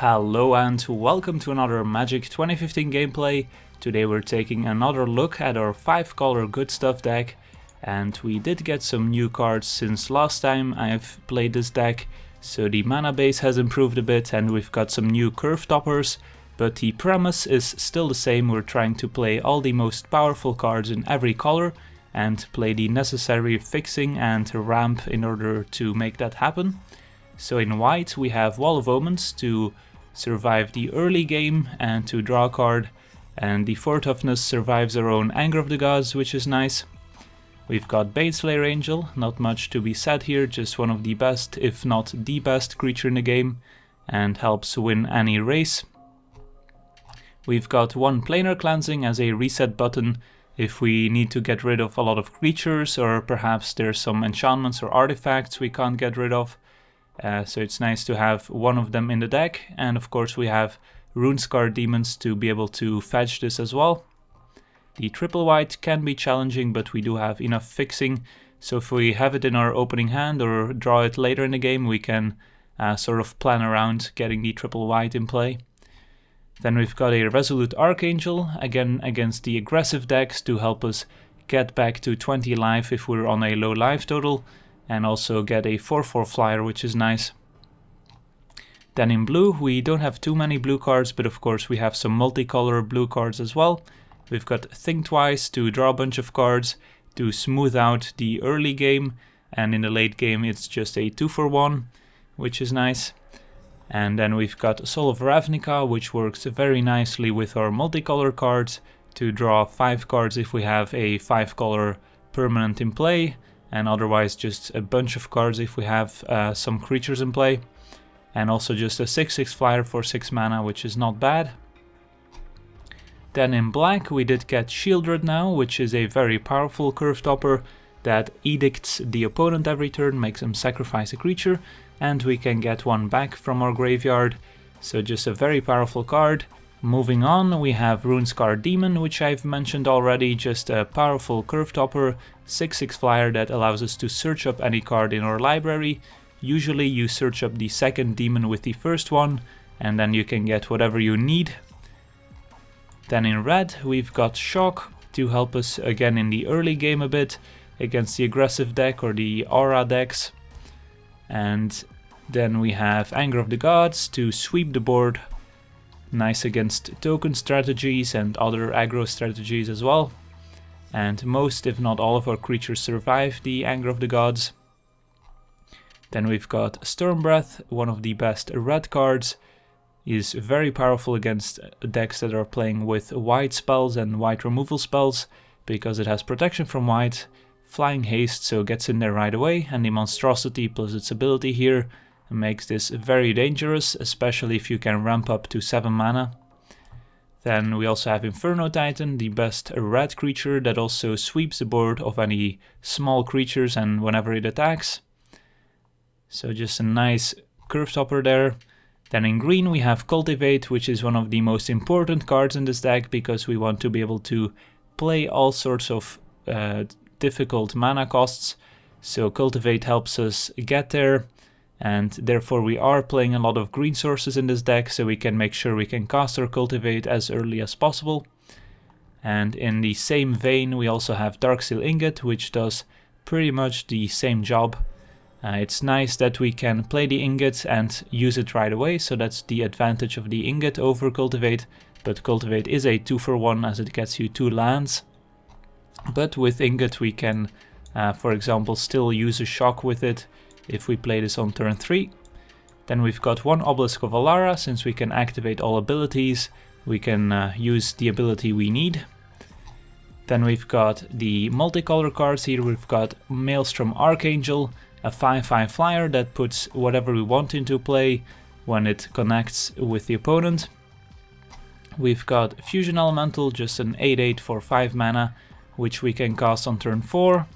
Hello and welcome to another Magic 2015 gameplay. Today we're taking another look at our 5-color good stuff deck, and we did get some new cards since last time I've played this deck. So the mana base has improved a bit and we've got some new curve toppers, but the premise is still the same. We're trying to play all the most powerful cards in every color and play the necessary fixing and ramp in order to make that happen. So in white we have Wall of Omens to survive the early game and to draw a card, and the 4 toughness survives our own Anger of the Gods, which is nice. We've got Baneslayer Angel, not much to be said here, just one of the best, if not the best creature in the game, and helps win any race. We've got one Planar Cleansing as a reset button if we need to get rid of a lot of creatures, or perhaps there's some enchantments or artifacts we can't get rid of. So it's nice to have one of them in the deck, and of course we have Rune-Scarred Demons to be able to fetch this as well. The triple white can be challenging, but we do have enough fixing, so if we have it in our opening hand or draw it later in the game, we can sort of plan around getting the triple white in play. Then we've got a Resolute Archangel, again against the aggressive decks to help us get back to 20 life if we're on a low life total, and also get a 4/4 flyer, which is nice. Then in blue, we don't have too many blue cards, but of course we have some multicolor blue cards as well. We've got Think Twice to draw a bunch of cards to smooth out the early game, and in the late game it's just a 2-for-1, which is nice. And then we've got Soul of Ravnica, which works very nicely with our multicolor cards to draw 5 cards if we have a 5-color permanent in play, and otherwise just a bunch of cards if we have some creatures in play. And also just a 6/6 flyer for 6 mana, which is not bad. Then in black we did get Sheoldred now, which is a very powerful curve topper that edicts the opponent every turn, makes them sacrifice a creature, and we can get one back from our graveyard. So just a very powerful card. Moving on, we have Rune-Scarred Demon, which I've mentioned already, just a powerful curve topper, 6/6 flyer that allows us to search up any card in our library. Usually you search up the second demon with the first one, and then you can get whatever you need. Then in red we've got Shock to help us again in the early game a bit against the aggressive deck or the aura decks. And then we have Anger of the Gods to sweep the board. Nice against token strategies and other aggro strategies as well. And most, if not all, of our creatures survive the Anger of the Gods. Then we've got Stormbreath, one of the best red cards. Is very powerful against decks that are playing with white spells and white removal spells, because it has protection from white, flying haste, so it gets in there right away, and the monstrosity plus its ability here makes this very dangerous, especially if you can ramp up to 7 mana. Then we also have Inferno Titan, the best red creature that also sweeps the board of any small creatures and whenever it attacks. So just a nice curve topper there. Then in green we have Cultivate, which is one of the most important cards in this deck because we want to be able to play all sorts of difficult mana costs. So Cultivate helps us get there, and therefore we are playing a lot of green sources in this deck, so we can make sure we can cast our Cultivate as early as possible. And in the same vein we also have Darksteel Ingot, which does pretty much the same job. It's nice that we can play the Ingot and use it right away, so that's the advantage of the Ingot over Cultivate, but Cultivate is a 2-for-1 as it gets you 2 lands. But with Ingot we can, for example, still use a Shock with it if we play this on turn 3. Then we've got one Obelisk of Alara. Since we can activate all abilities, we can use the ability we need. Then we've got the multicolor cards here. We've got Maelstrom Archangel, a 5/5 flyer that puts whatever we want into play when it connects with the opponent. We've got Fusion Elemental, just an 8/8 for 5 mana, which we can cast on turn 4.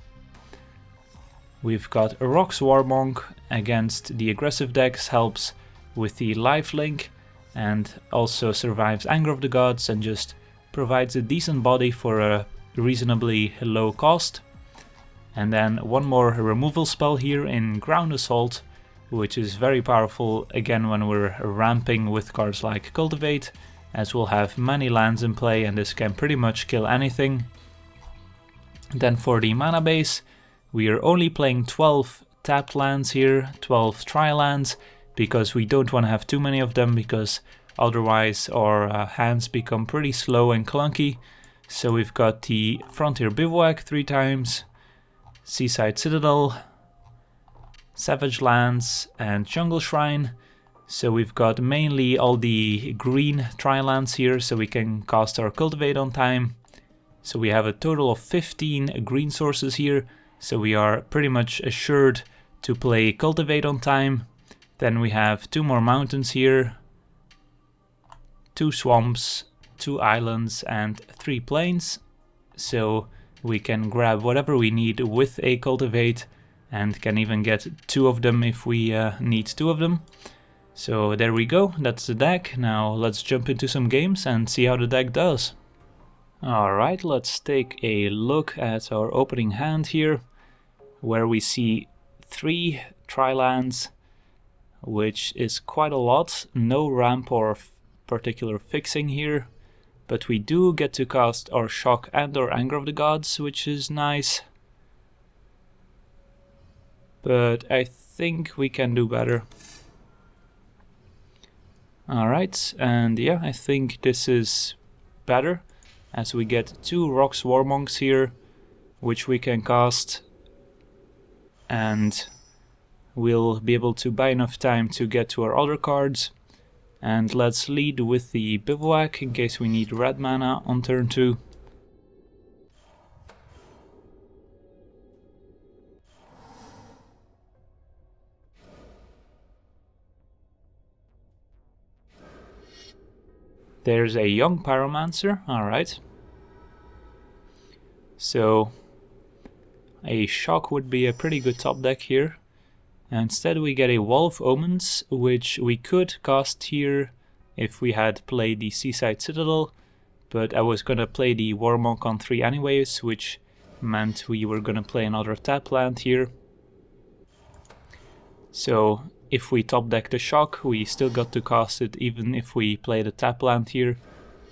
We've got a Rhox War Monk against the aggressive decks, helps with the lifelink and also survives Anger of the Gods and just provides a decent body for a reasonably low cost. And then one more removal spell here in Ground Assault which is very powerful again when we're ramping with cards like Cultivate, as we'll have many lands in play and this can pretty much kill anything. Then for the mana base, we are only playing 12 tapped lands here, 12 tri-lands, because we don't want to have too many of them, because otherwise our hands become pretty slow and clunky. So we've got the Frontier Bivouac 3 times, Seaside Citadel, Savage Lands and Jungle Shrine. So we've got mainly all the green tri-lands here, so we can cast our Cultivate on time. So we have a total of 15 green sources here, so we are pretty much assured to play Cultivate on time. Then we have 2 more mountains here, 2 swamps, 2 islands and 3 plains. So we can grab whatever we need with a Cultivate and can even get 2 of them if we need 2 of them. So there we go, that's the deck. Now let's jump into some games and see how the deck does. Alright, let's take a look at our opening hand here, where we see 3 tri-lands, which is quite a lot. No ramp or particular fixing here, but we do get to cast our Shock and our Anger of the Gods, which is nice. But I think we can do better. Alright, and yeah, I think this is better, as we get 2 Rhox War Monks here, which we can cast, and we'll be able to buy enough time to get to our other cards. And let's lead with the Bivouac in case we need red mana on turn 2. There's a Young Pyromancer, alright. So a Shock would be a pretty good top deck here. Instead we get a Wall of Omens, which we could cast here if we had played the Seaside Citadel, but I was gonna play the War Monk on 3 anyways, which meant we were gonna play another tap land here. So if we top deck the Shock, we still got to cast it even if we played a tap land here,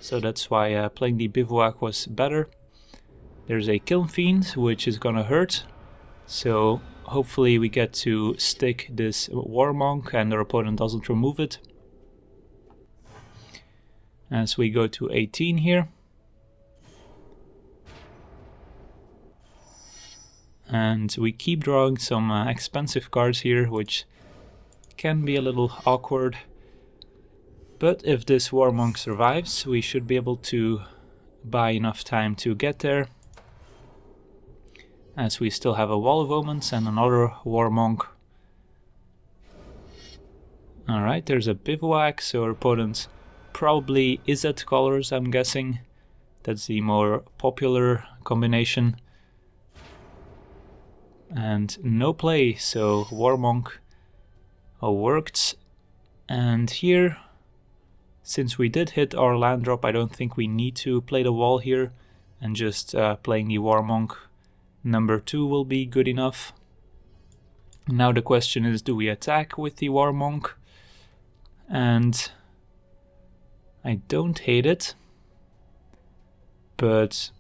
so that's why playing the Bivouac was better. There's a Kiln Fiend, which is gonna hurt, so hopefully we get to stick this War Monk and our opponent doesn't remove it. As we go to 18 here. And we keep drawing some expensive cards here, which can be a little awkward. But if this War Monk survives, we should be able to buy enough time to get there, as we still have a Wall of Omens and another War Monk. Alright, there's a Bivouac, so our opponent probably is at colors, I'm guessing. That's the more popular combination. And no play, so War Monk worked. And here, since we did hit our land drop, I don't think we need to play the wall here, and just playing the War Monk number 2 will be good enough. Now the question is, do we attack with the War Monk? And I don't hate it, but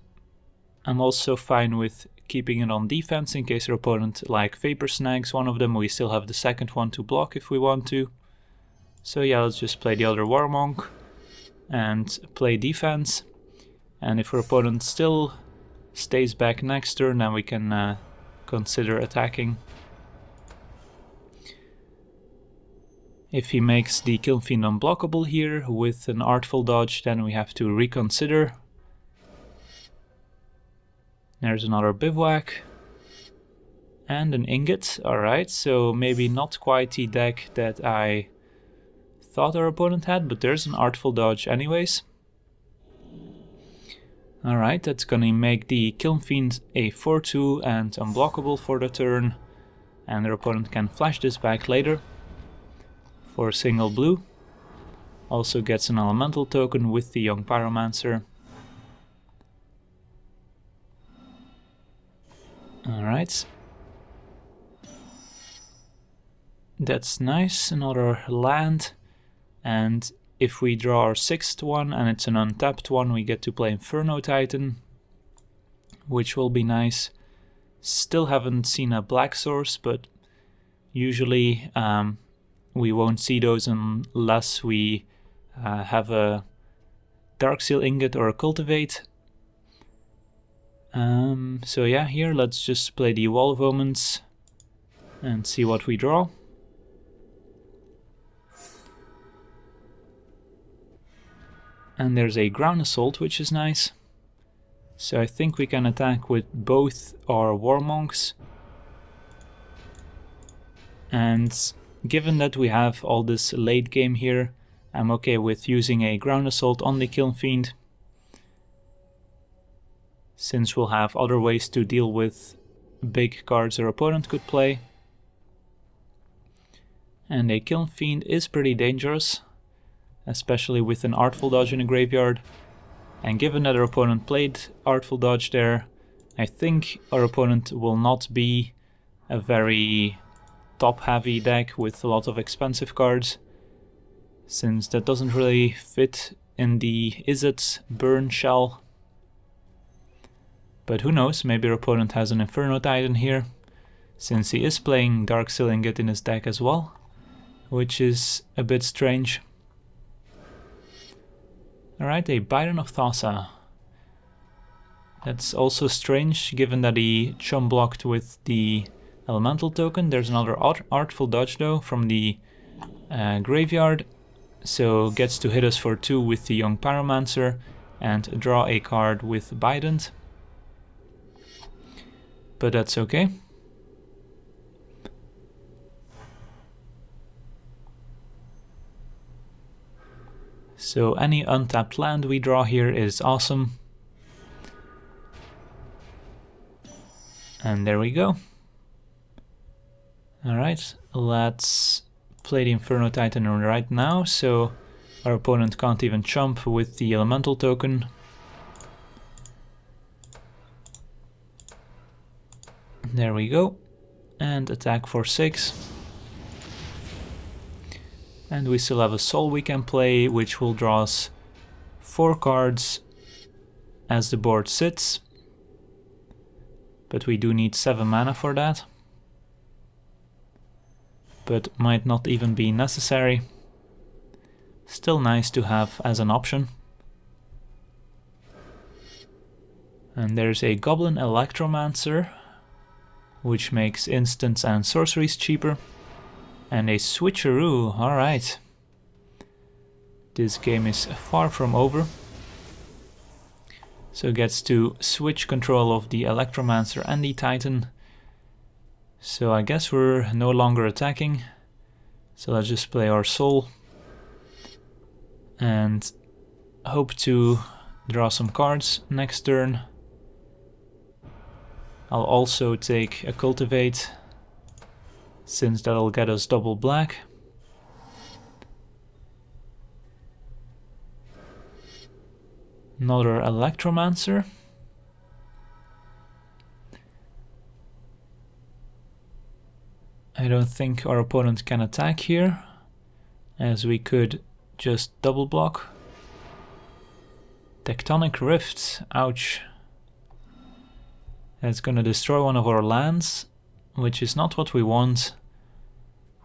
I'm also fine with keeping it on defense in case our opponent like Vapor snags one of them. We still have the second one to block if we want to. So yeah, let's just play the other War Monk and play defense. And if our opponent still stays back next turn, then we can consider attacking. If he makes the Kiln Fiend unblockable here with an Artful Dodge, then we have to reconsider. There's another Bivouac. And an Ingot, alright, so maybe not quite the deck that I thought our opponent had, but there's an Artful Dodge anyways. Alright, that's gonna make the Kiln Fiend a 4/2 and unblockable for the turn. And their opponent can flash this back later for a single blue. Also gets an elemental token with the Young Pyromancer. Alright. That's nice, another land. And if we draw our 6th one and it's an untapped one, we get to play Inferno Titan, which will be nice. Still haven't seen a black source, but usually we won't see those unless we have a Darksteel Ingot or a Cultivate. So yeah, here let's just play the Wall of Omens and see what we draw. And there's a Ground Assault, which is nice. So I think we can attack with both our War Monks. And given that we have all this late game here, I'm okay with using a Ground Assault on the Kiln Fiend, since we'll have other ways to deal with big cards our opponent could play. And a Kiln Fiend is pretty dangerous, especially with an Artful Dodge in a graveyard. And given that our opponent played Artful Dodge there, I think our opponent will not be a very top-heavy deck with a lot of expensive cards, since that doesn't really fit in the Izzet burn shell. But who knows, maybe our opponent has an Inferno Titan here, since he is playing Darksteel Ingot in his deck as well, which is a bit strange. Alright, a Bidon of Thassa. That's also strange, given that he chum blocked with the Elemental token. There's another Artful Dodge though from the graveyard, so gets to hit us for 2 with the Young Pyromancer and draw a card with Bident. But that's okay. So any untapped land we draw here is awesome. And there we go. Alright, let's play the Inferno Titan right now, so our opponent can't even chump with the Elemental token. There we go. And attack for 6. And we still have a Soul we can play, which will draw us 4 cards as the board sits. But we do need 7 mana for that. But might not even be necessary. Still nice to have as an option. And there's a Goblin Electromancer, which makes instants and sorceries cheaper. And a switcheroo, alright. This game is far from over. So gets to switch control of the Electromancer and the Titan. So I guess we're no longer attacking. So let's just play our Soul. And hope to draw some cards next turn. I'll also take a Cultivate, since that'll get us double black. Another Electromancer. I don't think our opponent can attack here, as we could just double block. Tectonic Rift, ouch. That's gonna destroy one of our lands, which is not what we want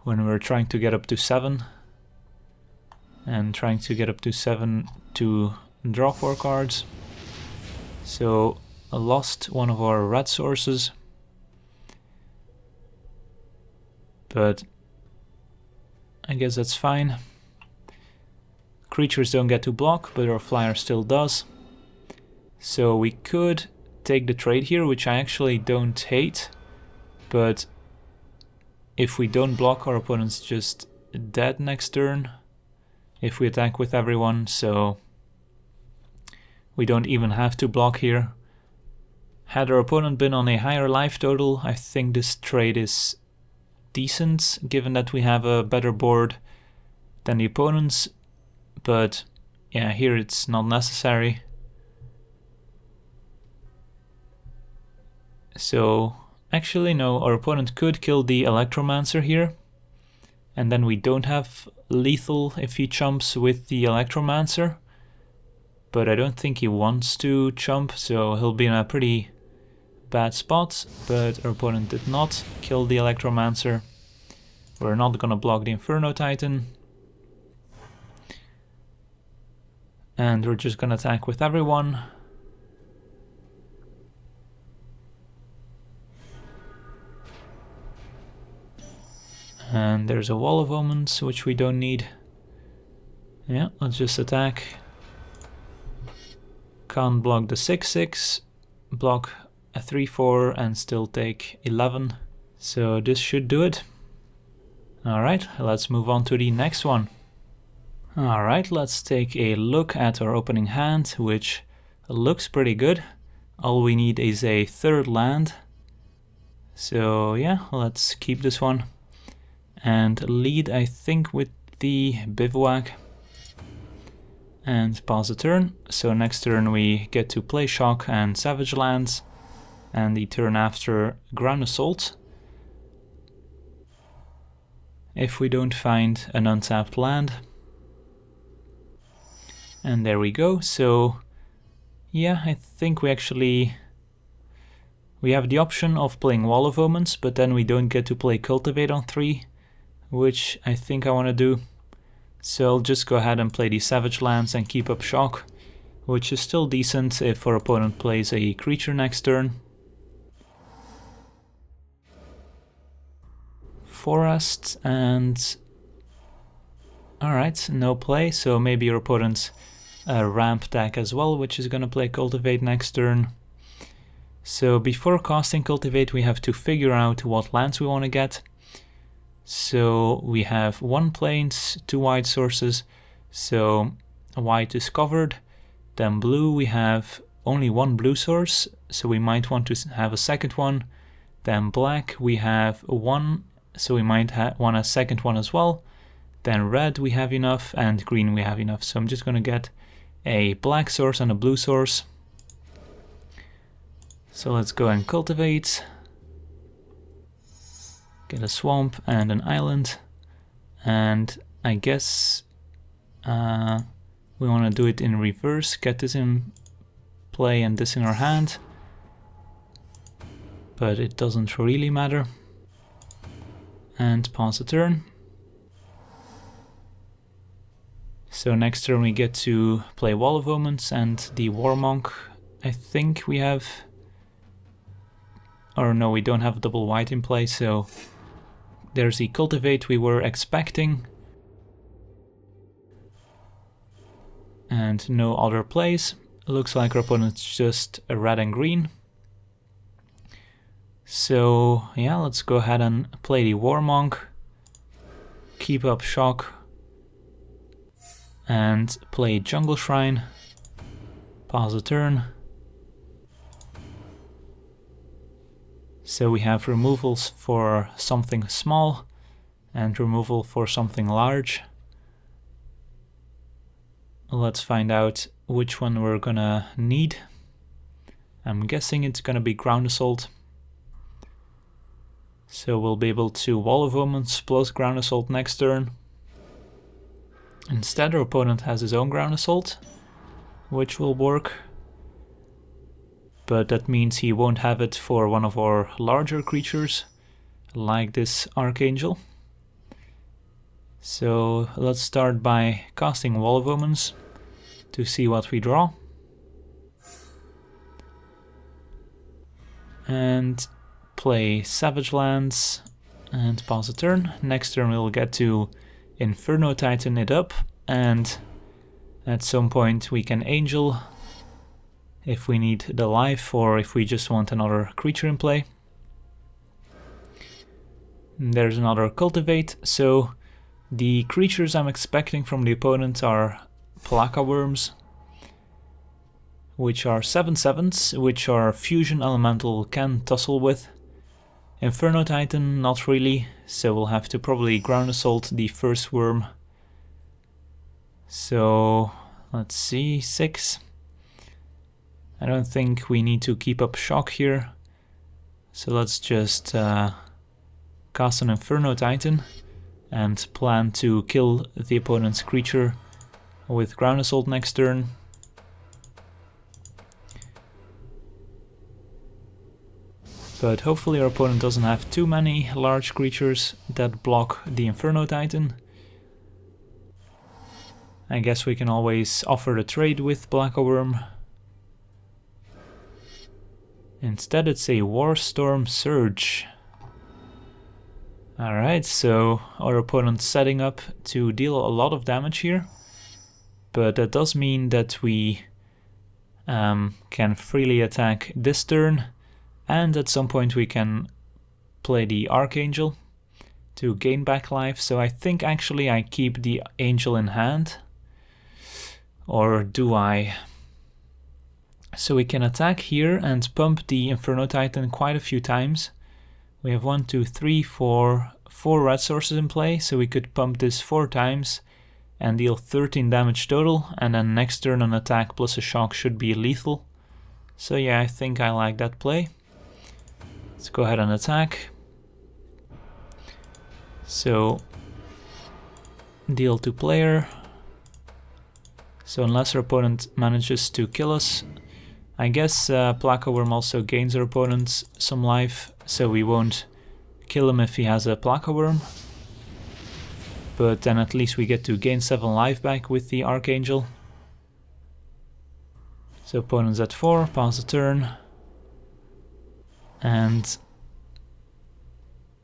when we're trying to get up to 7. And trying to get up to 7 to draw 4 cards. So I lost one of our red sources. But I guess that's fine. Creatures don't get to block, but our flyer still does. So we could take the trade here, which I actually don't hate. But if we don't block, our opponent's just dead next turn if we attack with everyone, so we don't even have to block here. Had our opponent been on a higher life total, I think this trade is decent, given that we have a better board than the opponents, but yeah, here it's not necessary. So actually no, our opponent could kill the Electromancer here, and then we don't have lethal if he chumps with the Electromancer. But I don't think he wants to chump, so he'll be in a pretty bad spot. But our opponent did not kill the Electromancer. We're not gonna block the Inferno Titan. And we're just gonna attack with everyone. And there's a Wall of Omens, which we don't need. Yeah, let's just attack. Can't block the 6/6, block a 3/4 and still take 11. So this should do it. Alright, let's move on to the next one. Alright, let's take a look at our opening hand, which looks pretty good. All we need is a third land. So yeah, let's keep this one. And lead, I think, with the Bivouac. And pause the turn. So next turn we get to play Shock and Savage Lands. And the turn after, Ground Assault. If we don't find an untapped land. And there we go. So yeah, I think we have the option of playing Wall of Omens, but then we don't get to play Cultivate on 3, which I think I want to do. So I'll just go ahead and play the Savage Lands and keep up Shock, which is still decent if our opponent plays a creature next turn. Forest, and alright, no play, so maybe your opponent's ramp deck as well, which is going to play Cultivate next turn. So before casting Cultivate we have to figure out what lands we want to get. So we have 1 plains, 2 white sources, so white is covered. Then blue, we have only 1 blue source, so we might want to have a second one. Then black, we have 1, so we might want a second one as well. Then red, we have enough, and green, we have enough. So I'm just going to get a black source and a blue source. So let's go and cultivate. Get a swamp and an island, and I guess we want to do it in reverse, get this in play and this in our hand, but it doesn't really matter. And pause the turn. So next turn we get to play Wall of Omens and the War Monk. I think we have, or no, we don't have double white in play, so there's the Cultivate we were expecting. And no other plays. Looks like our opponent's just a red and green. So yeah, let's go ahead and play the War Monk. Keep up Shock. And play Jungle Shrine. Pause the turn. So we have removals for something small and removal for something large. Let's find out which one we're gonna need. I'm guessing it's gonna be Ground Assault. So we'll be able to Wall of Omens plus Ground Assault next turn. Instead, our opponent has his own Ground Assault, which will work. But that means he won't have it for one of our larger creatures, like this Archangel. So let's start by casting Wall of Omens to see what we draw. And play Savage Lands and pause the turn. Next turn we'll get to Inferno Titan it up, and at some point we can Angel if we need the life or if we just want another creature in play. There's another Cultivate, so the creatures I'm expecting from the opponent are Plaka Worms, which are 7/7s, which our Fusion Elemental can tussle with. Inferno Titan, not really, so we'll have to probably Ground Assault the first worm. So let's see, 6. I don't think we need to keep up Shock here, so let's just cast an Inferno Titan and plan to kill the opponent's creature with Ground Assault next turn. But hopefully our opponent doesn't have too many large creatures that block the Inferno Titan. I guess we can always offer the trade with Black-O-Wurm. Instead it's a Warstorm Surge. Alright, so our opponent's setting up to deal a lot of damage here. But that does mean that we can freely attack this turn. And at some point we can play the Archangel to gain back life. So I think actually I keep the Angel in hand. Or do I? So we can attack here and pump the Inferno Titan quite a few times. We have 1, 2, 3, 4 red sources in play, so we could pump this 4 times and deal 13 damage total, and then next turn an attack plus a shock should be lethal. So yeah, I think I like that play. Let's go ahead and attack. So deal to player. So unless our opponent manages to kill us, I guess Black-O-Wurm also gains our opponent some life, so we won't kill him if he has a Black-O-Wurm. But then at least we get to gain 7 life back with the Archangel. So opponent's at 4, pass the turn. And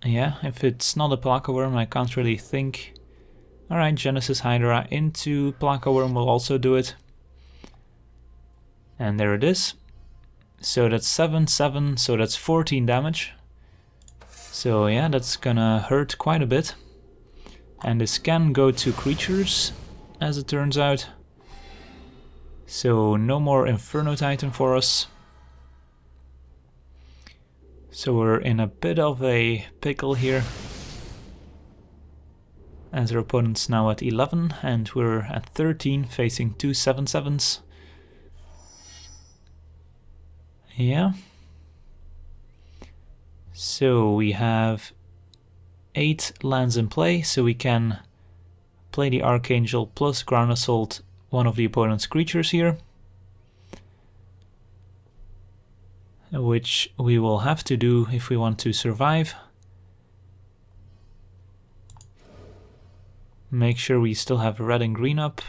yeah, if it's not a Black-O-Wurm, I can't really think. Alright, Genesis Hydra into Black-O-Wurm will also do it. And there it is. So that's 7, 7, so that's 14 damage. So yeah, that's gonna hurt quite a bit. And this can go to creatures, as it turns out. So no more Inferno Titan for us. So we're in a bit of a pickle here. As our opponent's now at 11 and we're at 13, facing 2 7/7s. Yeah. So we have 8 lands in play, so we can play the Archangel plus Ground Assault one of the opponent's creatures here. Which we will have to do if we want to survive. Make sure we still have red and green up.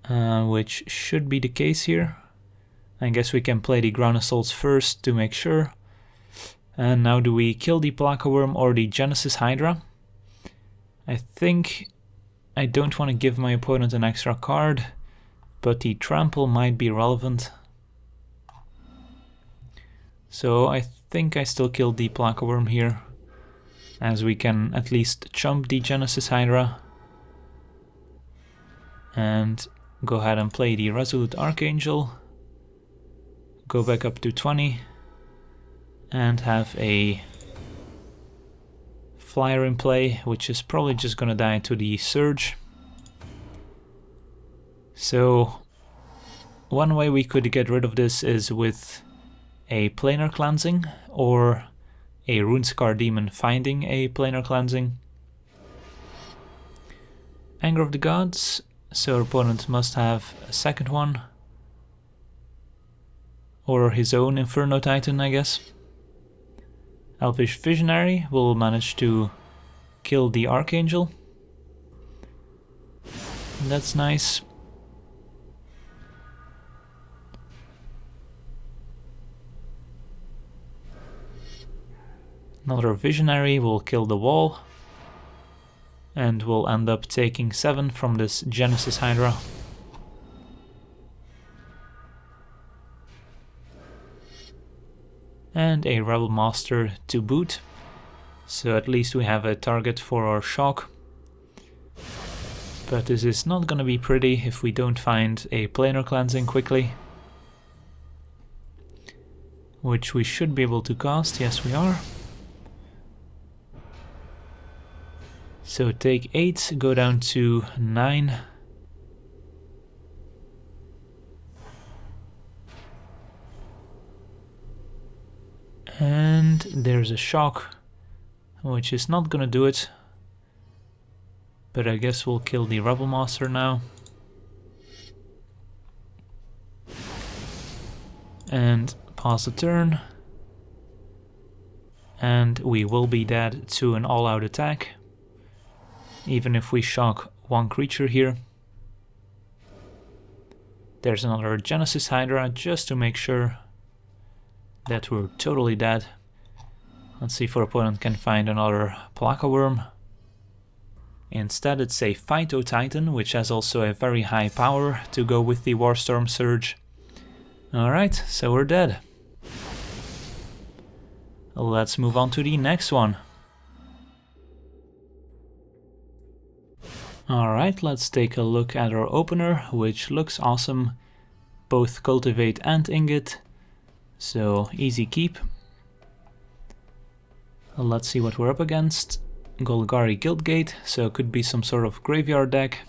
Which should be the case here. I guess we can play the Ground Assaults first to make sure. And now do we kill the Black-O-Wurm or the Genesis Hydra? I think I don't want to give my opponent an extra card, but the Trample might be relevant. So I think I still killed the Black-O-Wurm here, as we can at least chump the Genesis Hydra. And go ahead and play the Resolute Archangel. Go back up to 20 and have a flyer in play, which is probably just gonna die to the Surge. So one way we could get rid of this is with a Planar Cleansing or a Rune-Scarred Demon finding a Planar Cleansing. Anger of the Gods, so our opponent must have a second one. Or his own Inferno Titan, I guess. Elvish Visionary will manage to kill the Archangel. That's nice. Another Visionary will kill the wall. And we'll end up taking 7 from this Genesis Hydra. And a Rebel Master to boot, so at least we have a target for our shock. But this is not gonna be pretty if we don't find a Planar Cleansing quickly. Which we should be able to cast, yes we are. So take 8, go down to 9. And there's a shock. which is not gonna do it. But I guess we'll kill the Rebel Master now. And pause the turn. And we will be dead to an all-out attack, even if we shock one creature here. There's another Genesis Hydra, just to make sure that we're totally dead. Let's see if our opponent can find another Plaka Worm. Instead it's a Phyto Titan, which has also a very high power to go with the Warstorm Surge. Alright, so we're dead. Let's move on to the next one. Alright, let's take a look at our opener, which looks awesome. Both Cultivate and Ingot, so easy keep. Let's see what we're up against. Golgari Guildgate, so it could be some sort of graveyard deck.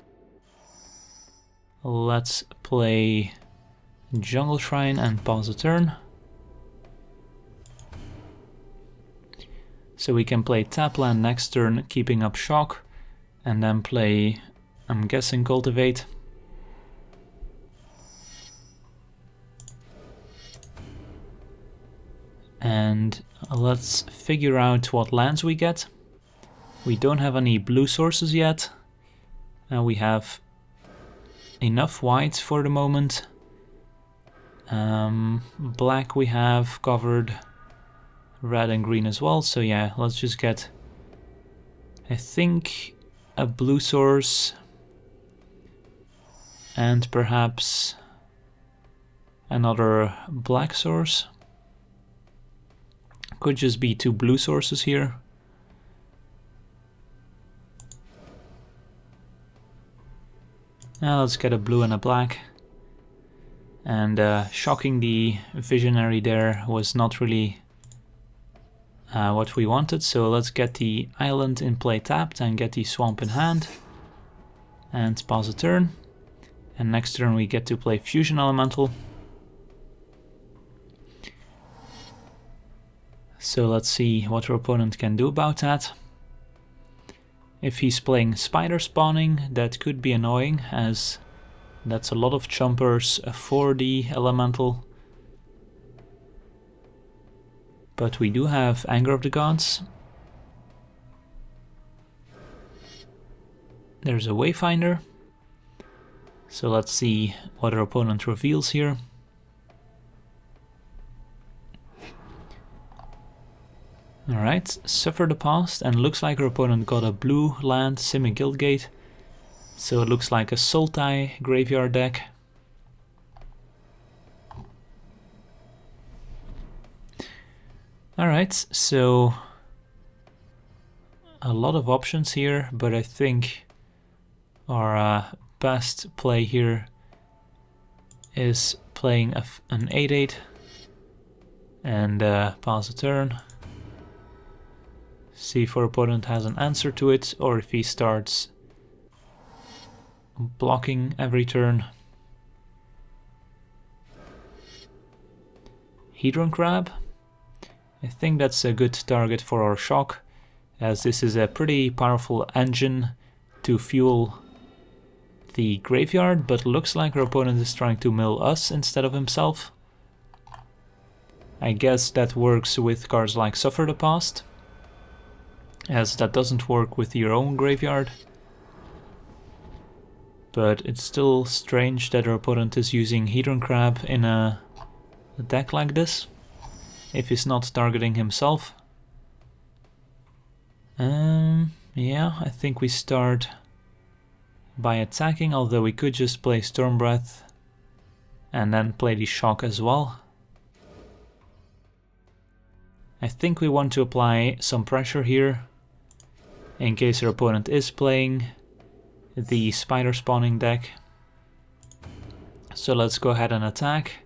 Let's play Jungle Shrine and pause the turn. So we can play tap land next turn, keeping up shock, and then play, I'm guessing, Cultivate. And let's figure out what lands we get. We don't have any blue sources yet. We have enough white for the moment. Black we have covered. Red and green as well. So yeah, let's just get, I think, a blue source. And perhaps another black source. Could just be two blue sources here. Now let's get a blue and a black. And shocking the Visionary there was not really what we wanted, so let's get the island in play tapped and get the swamp in hand. And pause the turn. And next turn we get to play Fusion Elemental. So let's see what our opponent can do about that. If he's playing Spider Spawning, that could be annoying, as that's a lot of chompers for the Elemental. But we do have Anger of the Gods. There's a Wayfinder. So let's see what our opponent reveals here. Alright, Suffer the Past, and looks like our opponent got a blue land, Simic Guildgate. So it looks like a Sultai graveyard deck. Alright, so a lot of options here, but I think our best play here is playing an 8/8 and pass the turn. See if our opponent has an answer to it, or if he starts blocking every turn. Hedron Crab. I think that's a good target for our shock, as this is a pretty powerful engine to fuel the graveyard, but looks like our opponent is trying to mill us instead of himself. I guess that works with cards like Suffer the Past, as that doesn't work with your own graveyard. But it's still strange that our opponent is using Hedron Crab in a deck like this, if he's not targeting himself. Yeah, I think we start by attacking, although we could just play Stormbreath and then play the shock as well. I think we want to apply some pressure here, in case our opponent is playing the Spider Spawning deck. So let's go ahead and attack.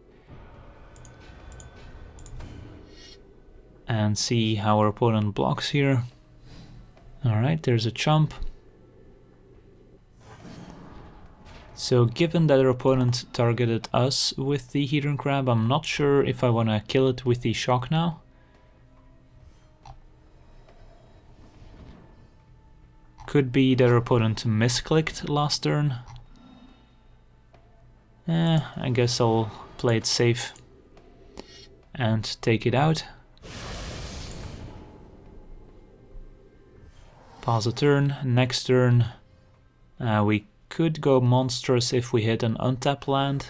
And see how our opponent blocks here. Alright, there's a chomp. So given that our opponent targeted us with the Hedron Crab, I'm not sure if I want to kill it with the shock now. Could be their opponent misclicked last turn. I guess I'll play it safe and take it out. Pause a turn. Next turn we could go monstrous if we hit an untapped land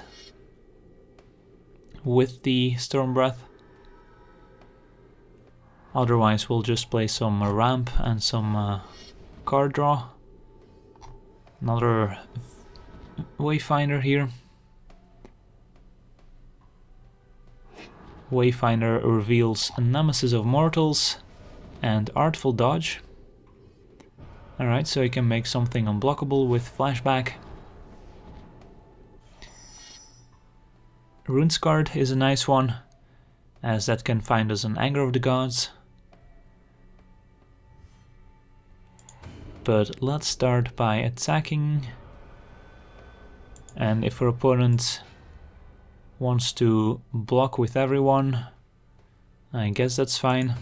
with the Stormbreath. Otherwise we'll just play some ramp and some card draw. Another Wayfinder here. Wayfinder reveals Nemesis of Mortals and Artful Dodge. Alright, so you can make something unblockable with Flashback. Rune-Scarred is a nice one, as that can find us an Anger of the Gods. But let's start by attacking. And if our opponent wants to block with everyone, I guess that's fine.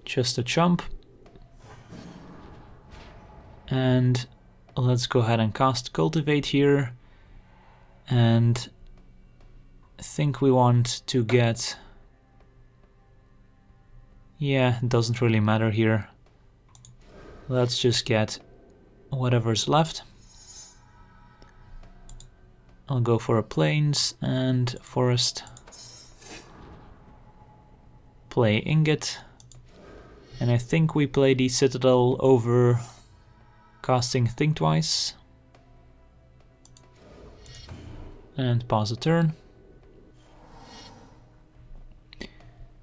Just a chump. And let's go ahead and cast Cultivate here. And I think we want to get... yeah, it doesn't really matter here. Let's just get whatever's left. I'll go for a Plains and Forest. Play Ingot. And I think we play the Citadel over casting Think Twice. And pause a turn.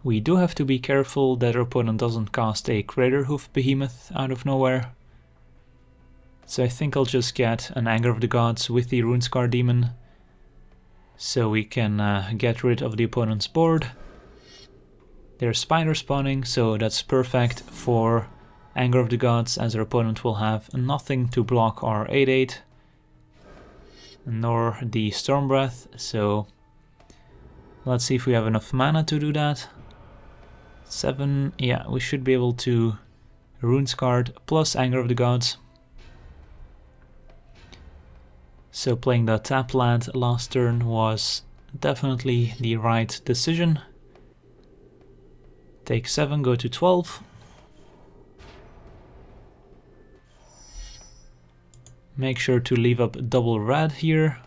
We do have to be careful that our opponent doesn't cast a Craterhoof Behemoth out of nowhere. So I think I'll just get an Anger of the Gods with the Rune-Scarred Demon, so we can get rid of the opponent's board. There's Spider spawning, so that's perfect for Anger of the Gods, as our opponent will have nothing to block our 8/8, nor the Stormbreath, so let's see if we have enough mana to do that. 7, yeah, we should be able to Rune-Scarred plus Anger of the Gods. So playing the tap land last turn was definitely the right decision. Take 7, go to 12. Make sure to leave up double red here,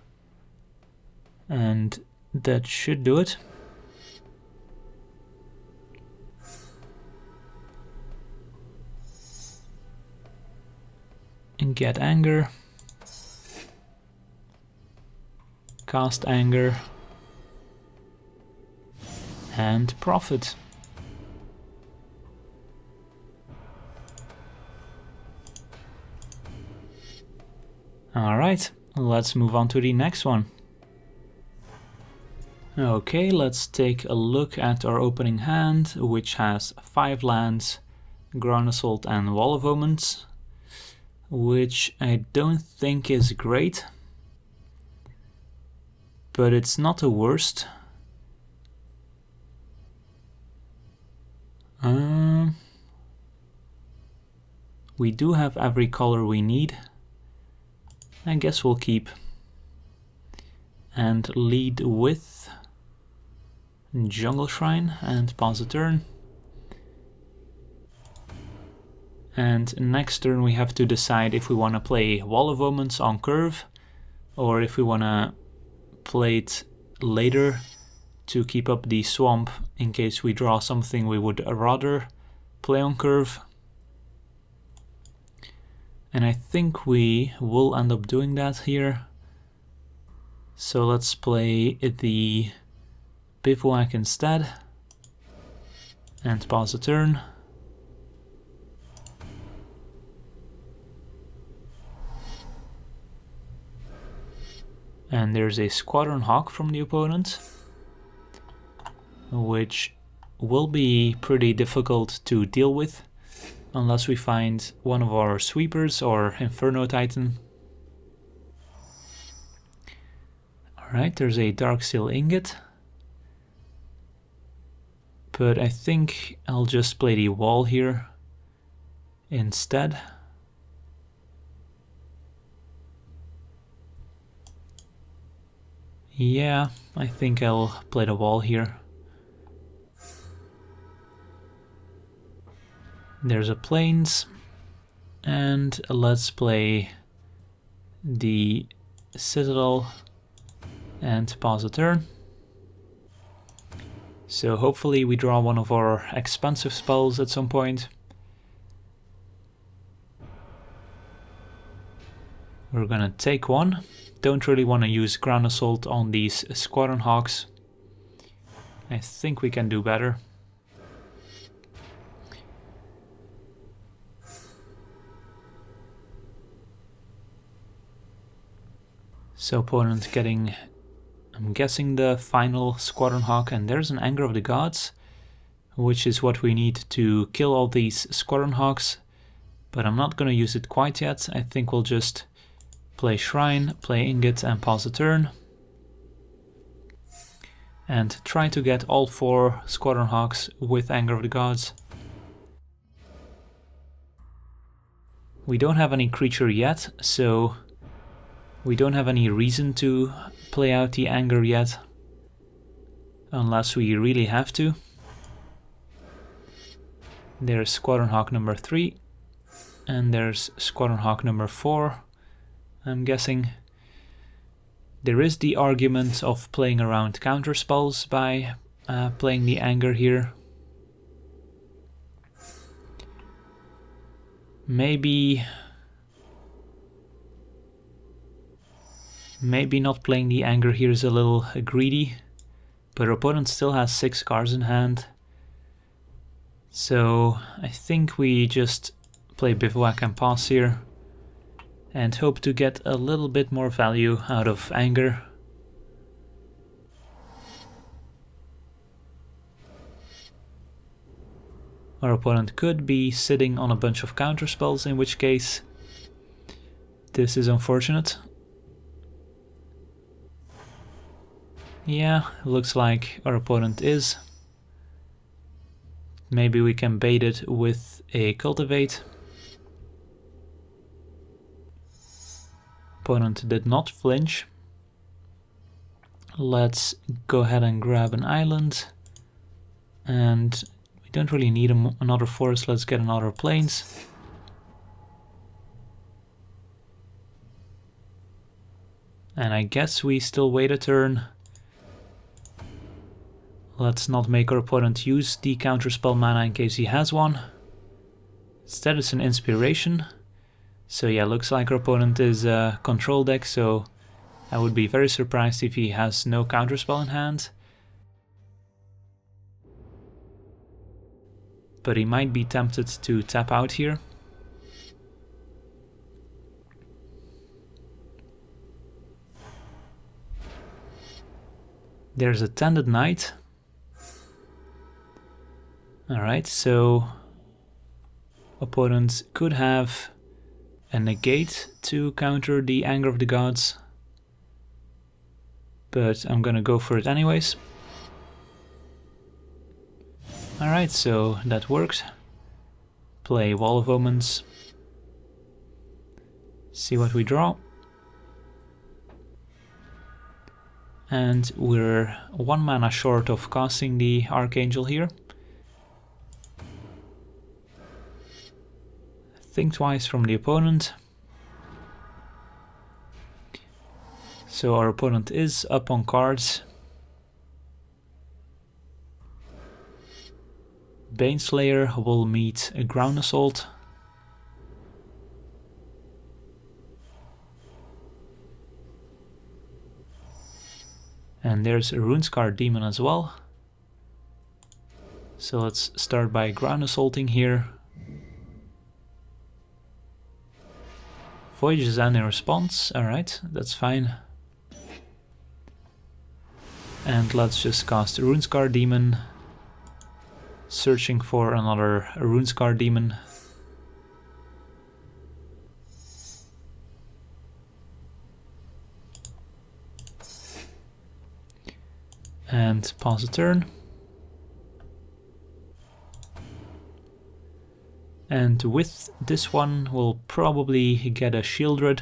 and that should do it. And get Anger. Cast Anger. And Profit. Alright, let's move on to the next one. Okay, let's take a look at our opening hand, which has 5 lands, Ground Assault and Wall of Omens, which I don't think is great, but it's not the worst. We do have every color we need. I guess we'll keep and lead with Jungle Shrine and pause a turn. And next turn we have to decide if we want to play Wall of Omens on curve, or if we want to play it later to keep up the swamp in case we draw something we would rather play on curve. And I think we will end up doing that here. So let's play the Bivouac instead and pause a turn. And there's a Squadron Hawk from the opponent, which will be pretty difficult to deal with unless we find one of our sweepers or Inferno Titan. Alright, there's a Darksteel Ingot. But I think I'll just play the wall here instead. Yeah, I think I'll play the wall here. There's a plains, and let's play the Citadel and pause a turn. So hopefully we draw one of our expensive spells at some point. We're gonna take one. Don't really want to use Ground Assault on these Squadron Hawks. I think we can do better. So opponent getting, I'm guessing, the final Squadron Hawk, and there's an Anger of the Gods, which is what we need to kill all these Squadron Hawks, but I'm not going to use it quite yet. I think we'll just play Shrine, play Ingot, and pause a turn, and try to get all 4 Squadron Hawks with Anger of the Gods. We don't have any creature yet, so we don't have any reason to play out the Anger yet, unless we really have to. There's Squadron Hawk number 3, and there's Squadron Hawk number 4, I'm guessing. There is the argument of playing around counter spells by playing the Anger here. Maybe not playing the Anger here is a little greedy, but our opponent still has 6 cards in hand. So I think we just play Bivouac and pass here, and hope to get a little bit more value out of Anger. Our opponent could be sitting on a bunch of counter spells, in which case this is unfortunate. Yeah, looks like our opponent is. Maybe we can bait it with a Cultivate. Opponent did not flinch. Let's go ahead and grab an island, and we don't really need another forest. Let's get another plains. And I guess we still wait a turn. Let's not make our opponent use the counterspell mana in case he has one. Instead it's an inspiration. So yeah, looks like our opponent is a control deck, so I would be very surprised if he has no counterspell in hand. But he might be tempted to tap out here. There's a Tended Knight. Alright, so opponents could have a negate to counter the Anger of the Gods, but I'm gonna go for it anyways. Alright, so that worked. Play Wall of Omens. See what we draw. And we're 1 mana short of casting the Archangel here. Think twice from the opponent. So our opponent is up on cards. Baneslayer will meet a Ground Assault. And there's a Rune-Scarred Demon as well. So let's start by Ground Assaulting here. Voyage's End in response, alright, that's fine. And let's just cast Rune-Scarred Demon, searching for another Rune-Scarred Demon. And pause a turn. And with this one we'll probably get a Sheoldred.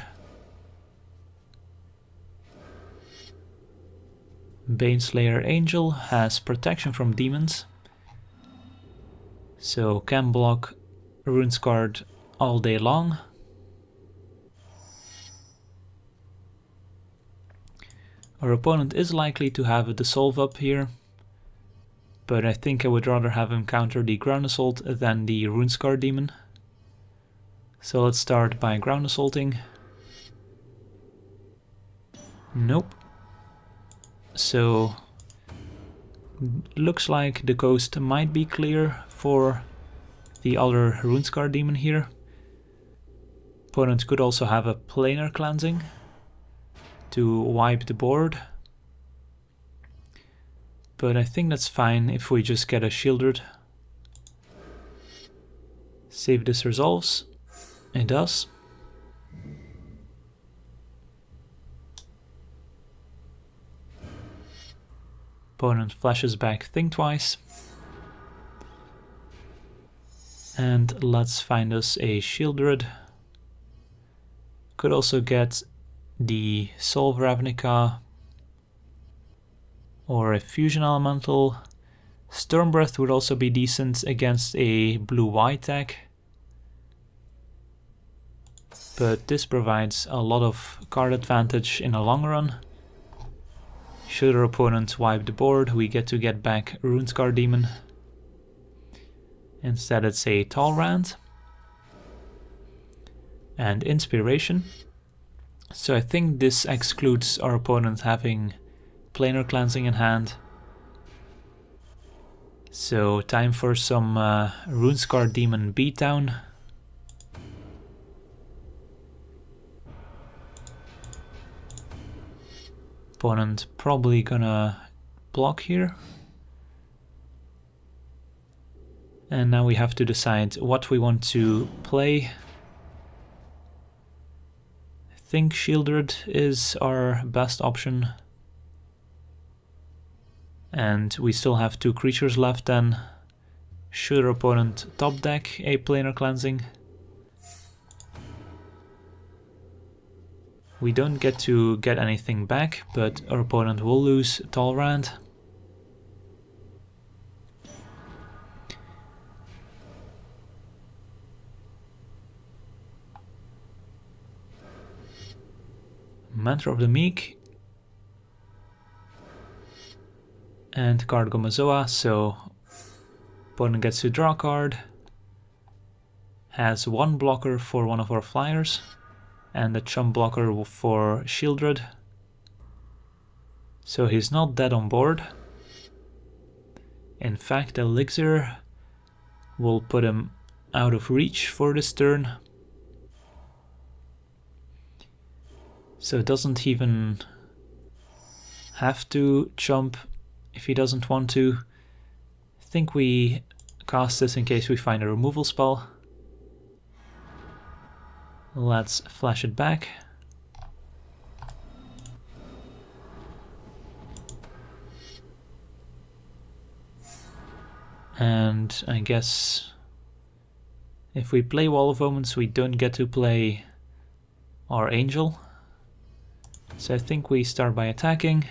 Baneslayer Angel has protection from demons, so can block Rune-Scarred all day long. Our opponent is likely to have a Dissolve up here, but I think I would rather have him counter the Ground Assault than the Rune-Scarred Demon. So let's start by Ground Assaulting. Nope. So looks like the coast might be clear for the other Rune-Scarred Demon here. Opponent could also have a Planar Cleansing to wipe the board, but I think that's fine if we just get a Sheoldred. See if this resolves. It does. Opponent flashes back Think Twice. And let's find us a Sheoldred. Could also get the Soul of Ravnica or a Fusion Elemental. Stormbreath would also be decent against a blue-white deck, but this provides a lot of card advantage in the long run. Should our opponent wipe the board, we get back Rune-Scarred Demon. Instead it's a Talrand and Inspiration. So I think this excludes our opponent having Planar Cleansing in hand. So time for some Rune-Scarred Demon beatdown. Opponent probably gonna block here. And now we have to decide what we want to play. I think Sheoldred is our best option. And we still have 2 creatures left then. Should our opponent top deck a Planar Cleansing? We don't get to get anything back, but our opponent will lose Talrand. Mentor of the Meek. And Cargo Mazoa, so opponent gets to draw a card. Has 1 blocker for one of our flyers. And a chump blocker for Sheoldred. So he's not dead on board. In fact, Elixir will put him out of reach for this turn. So it doesn't even have to chump if he doesn't want to. I think we cast this in case we find a removal spell. Let's flash it back. And I guess if we play Wall of Omens, we don't get to play our Angel. So I think we start by attacking.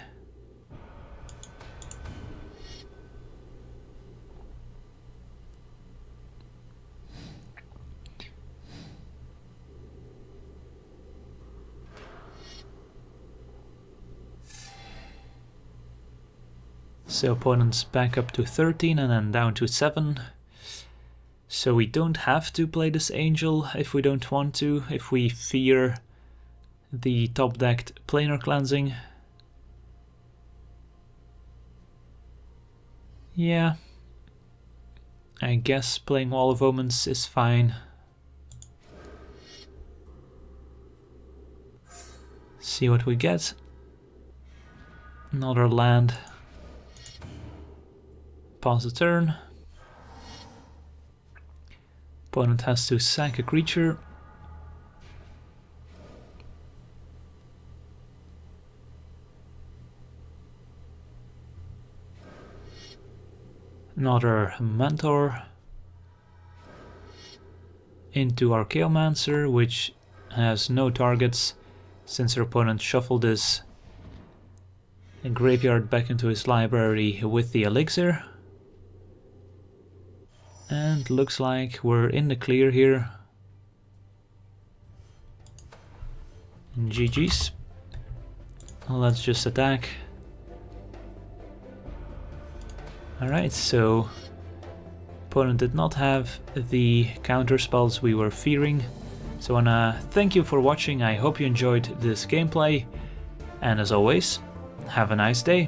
So opponent's back up to 13 and then down to 7. So we don't have to play this Angel if we don't want to, if we fear the top decked Planar Cleansing. Yeah, I guess playing Wall of Omens is fine. See what we get. Another land. Pause the turn. Opponent has to sack a creature. Another Mentor. into Archaeomancer, which has no targets since our opponent shuffled his graveyard back into his library with the elixir. And looks like we're in the clear here. GG's. Let's just attack. Alright, so opponent did not have the counter spells we were fearing. So I wanna thank you for watching. I hope you enjoyed this gameplay, and as always, have a nice day.